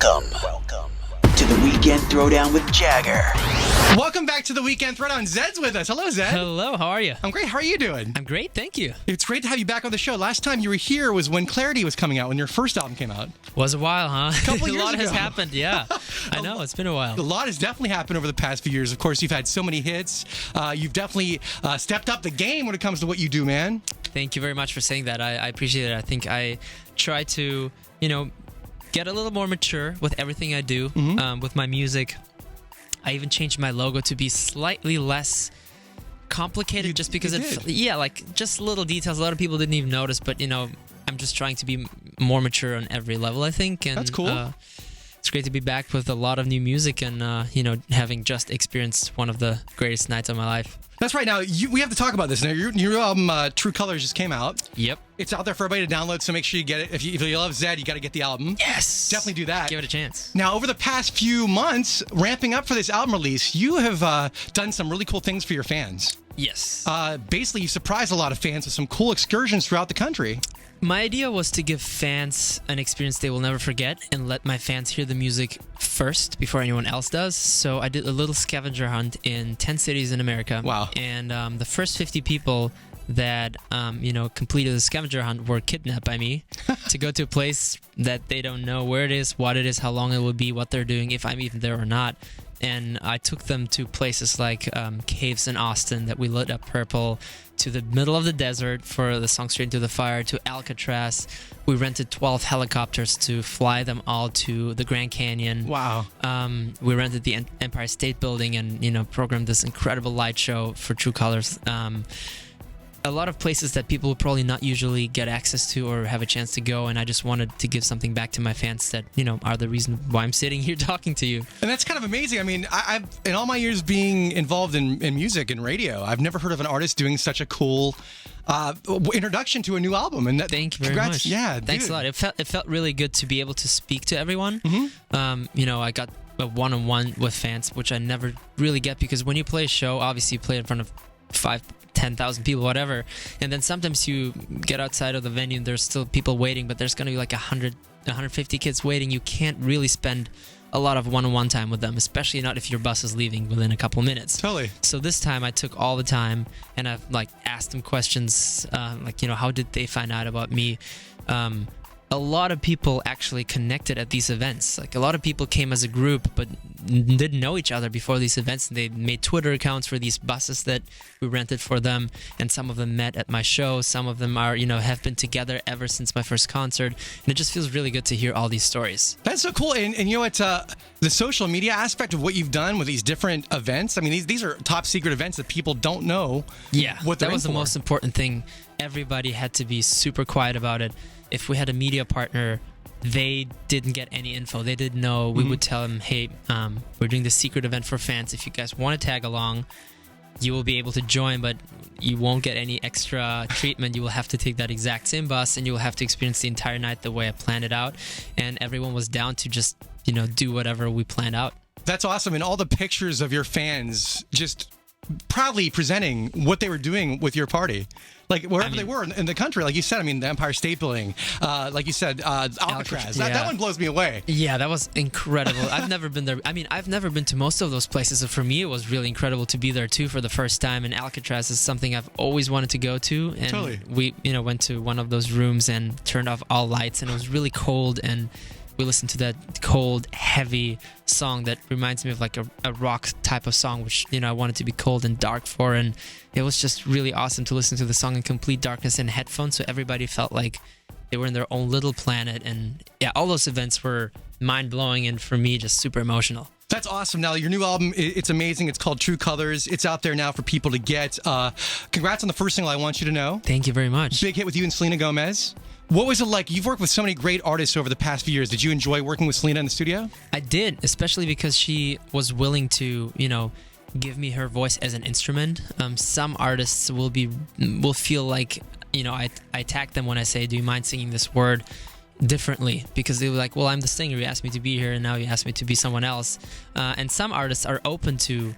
Welcome to the Weekend Throwdown with Jagger. Welcome back to the Weekend Throwdown. Zedd's with us. Hello, Zedd. Hello, how are you? I'm great. How are you doing? I'm great, thank you. It's great to have you back on the show. Last time you were here was when Clarity was coming out, when your first album came out. Was a while, huh? A couple years lot ago. has happened, yeah. I know, it's been a while. A lot has definitely happened over the past few years. Of course, you've had so many hits. You've definitely stepped up the game when it comes to what you do, man. Thank you very much for saying that. I appreciate it. I think I try to, get a little more mature with everything I do, with my music. I even changed my logo to be slightly less complicated just because just little details. A lot of people didn't even notice, but I'm just trying to be more mature on every level, I think. And that's cool. It's great to be back with a lot of new music and having just experienced one of the greatest nights of my life. That's right. Now, we have to talk about this. Now, your album, True Colors, just came out. Yep. It's out there for everybody to download, so make sure you get it. If you love Zedd, you got to get the album. Yes. Definitely do that. Give it a chance. Now, over the past few months, ramping up for this album release, you have done some really cool things for your fans. Yes. Basically, you surprised a lot of fans with some cool excursions throughout the country. My idea was to give fans an experience they will never forget and let my fans hear the music first before anyone else does. So I did a little scavenger hunt in 10 cities in America. Wow. And the first 50 people that, completed the scavenger hunt were kidnapped by me to go to a place that they don't know where it is, what it is, how long it will be, what they're doing, if I'm even there or not. And I took them to places like caves in Austin that we lit up purple, to the middle of the desert for the song Straight Into the Fire, to Alcatraz. We rented 12 helicopters to fly them all to the Grand Canyon. Wow. We rented the Empire State Building and, programmed this incredible light show for True Colors. A lot of places that people would probably not usually get access to or have a chance to go, and I just wanted to give something back to my fans that, are the reason why I'm sitting here talking to you. And that's kind of amazing. I mean, I've in all my years being involved in music and radio, I've never heard of an artist doing such a cool introduction to a new album. And thank you very much. Yeah, thanks a lot. It felt really good to be able to speak to everyone. I got a one-on-one with fans, which I never really get, because when you play a show, obviously you play in front of 10,000 people, whatever, and then sometimes you get outside of the venue and there's still people waiting, but there's going to be like 150 kids waiting. You can't really spend a lot of one-on-one time with them, especially not if your bus is leaving within a couple minutes. Totally. So this time I took all the time and I've asked them questions, how did they find out about me? A lot of people actually connected at these events. A lot of people came as a group but didn't know each other before these events, and they made Twitter accounts for these buses that we rented for them, and some of them met at my show. Some of them are, have been together ever since my first concert, and it just feels really good to hear all these stories. That's so cool. And it's the social media aspect of what you've done with these different events. I mean, these are top secret events that people don't know. Yeah, what that was the most important thing. Everybody had to be super quiet about it. If we had a media partner, they didn't get any info. They didn't know. We would tell them, hey, we're doing this secret event for fans. If you guys want to tag along, you will be able to join, but you won't get any extra treatment. You will have to take that exact same bus, and you will have to experience the entire night the way I planned it out. And everyone was down to just, do whatever we planned out. That's awesome. And all the pictures of your fans just proudly presenting what they were doing with your party. Wherever they were in the country, like you said, the Empire State Building, like you said, Alcatraz. Yeah. That one blows me away. Yeah, that was incredible. I've never been there. I've never been to most of those places. So for me, it was really incredible to be there too for the first time. And Alcatraz is something I've always wanted to go to. And totally. We, went to one of those rooms and turned off all lights, and it was really cold. And we listened to that cold, heavy song that reminds me of a rock type of song, which, I wanted to be cold and dark for. And it was just really awesome to listen to the song in complete darkness in headphones, so everybody felt like they were in their own little planet. And yeah, all those events were mind-blowing and for me just super emotional. That's awesome. Now, your new album, it's amazing. It's called True Colors. It's out there now for people to get. Congrats on the first single, I Want You to Know. Thank you very much. Big hit with you and Selena Gomez. What was it like? You've worked with so many great artists over the past few years. Did you enjoy working with Selena in the studio? I did, especially because she was willing to, give me her voice as an instrument. Some artists will feel like, I attack them when I say, do you mind singing this word differently? Because they were like, well, I'm the singer. You asked me to be here, and now you asked me to be someone else. And some artists are open to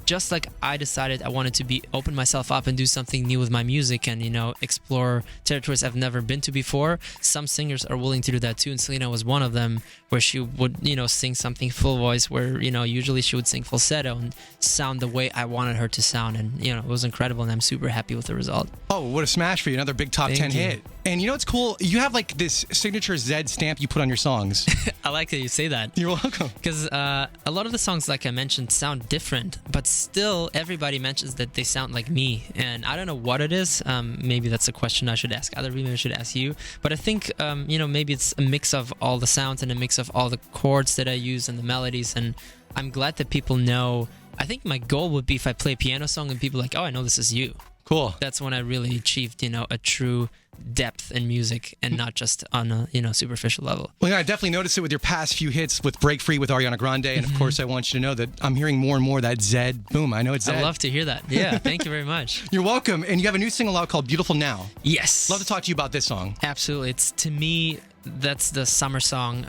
just like I decided I wanted to open myself up and do something new with my music and, explore territories I've never been to before, some singers are willing to do that too. And Selena was one of them, where she would, sing something full voice where, usually she would sing falsetto and sound the way I wanted her to sound. And, it was incredible. And I'm super happy with the result. Oh, what a smash for you. Another big top 10 hit. And it's cool? You have like this signature Zedd stamp you put on your songs. I like that you say that. You're welcome. Because a lot of the songs, like I mentioned, sound different, but still everybody mentions that they sound like me. And I don't know what it is. Maybe that's a question I should ask other people. I should ask you. But I think, maybe it's a mix of all the sounds and a mix of all the chords that I use and the melodies. And I'm glad that people know. I think my goal would be if I play a piano song and people are like, oh, I know this is you. Cool. That's when I really achieved, a true depth in music and not just on a, superficial level. Well, I definitely noticed it with your past few hits with Break Free with Ariana Grande. And of course, I want you to know that I'm hearing more and more that Zedd. Boom. I know it's Zedd. I'd love to hear that. Yeah. Thank you very much. You're welcome. And you have a new single out called Beautiful Now. Yes. Love to talk to you about this song. Absolutely. It's, to me, that's the summer song.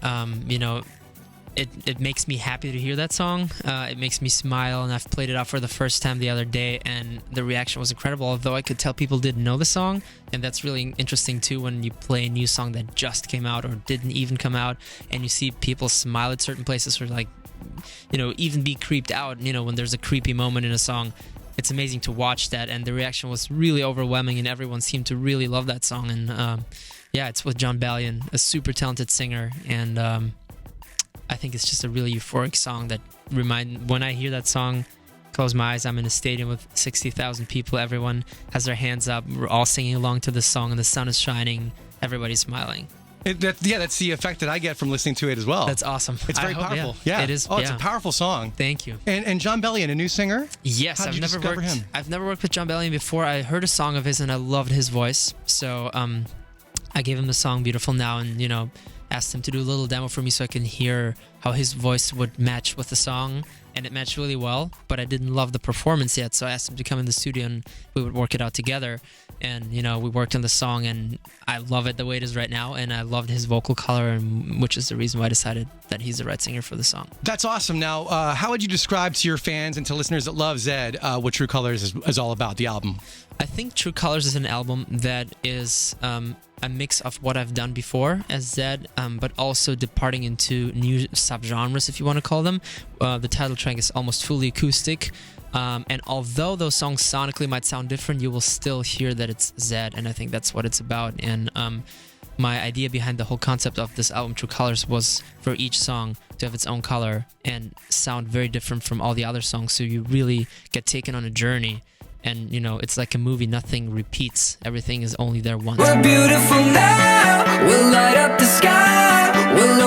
It makes me happy to hear that song. It makes me smile, and I've played it out for the first time the other day, and the reaction was incredible, although I could tell people didn't know the song, and that's really interesting too when you play a new song that just came out or didn't even come out, and you see people smile at certain places or like, even be creeped out, when there's a creepy moment in a song. It's amazing to watch that, and the reaction was really overwhelming, and everyone seemed to really love that song, and it's with Jon Bellion, a super talented singer, and I think it's just a really euphoric song that when I hear that song, close my eyes, I'm in a stadium with 60,000 people. Everyone has their hands up. We're all singing along to the song, and the sun is shining. Everybody's smiling. That's the effect that I get from listening to it as well. That's awesome. It's very powerful. Yeah. It is. Oh, it's a powerful song. Thank you. And Jon Bellion, a new singer? Yes, I've never worked with Jon Bellion before. I heard a song of his and I loved his voice. So I gave him the song Beautiful Now, and asked him to do a little demo for me so I can hear how his voice would match with the song, and it matched really well, but I didn't love the performance yet, so I asked him to come in the studio and we would work it out together, and we worked on the song, and I love it the way it is right now, and I loved his vocal color, and which is the reason why I decided that he's the right singer for the song. That's awesome. Now, how would you describe to your fans and to listeners that love Zedd what True Colors is all about, the album? I think True Colors is an album that is a mix of what I've done before as Zedd, but also departing into new subgenres, if you want to call them. The title track is almost fully acoustic, and although those songs sonically might sound different, you will still hear that it's Zedd, and I think that's what it's about. And my idea behind the whole concept of this album, True Colors, was for each song to have its own color and sound very different from all the other songs, so you really get taken on a journey. And, it's like a movie. Nothing repeats. Everything is only there once. We're beautiful now. We'll light up the sky. We'll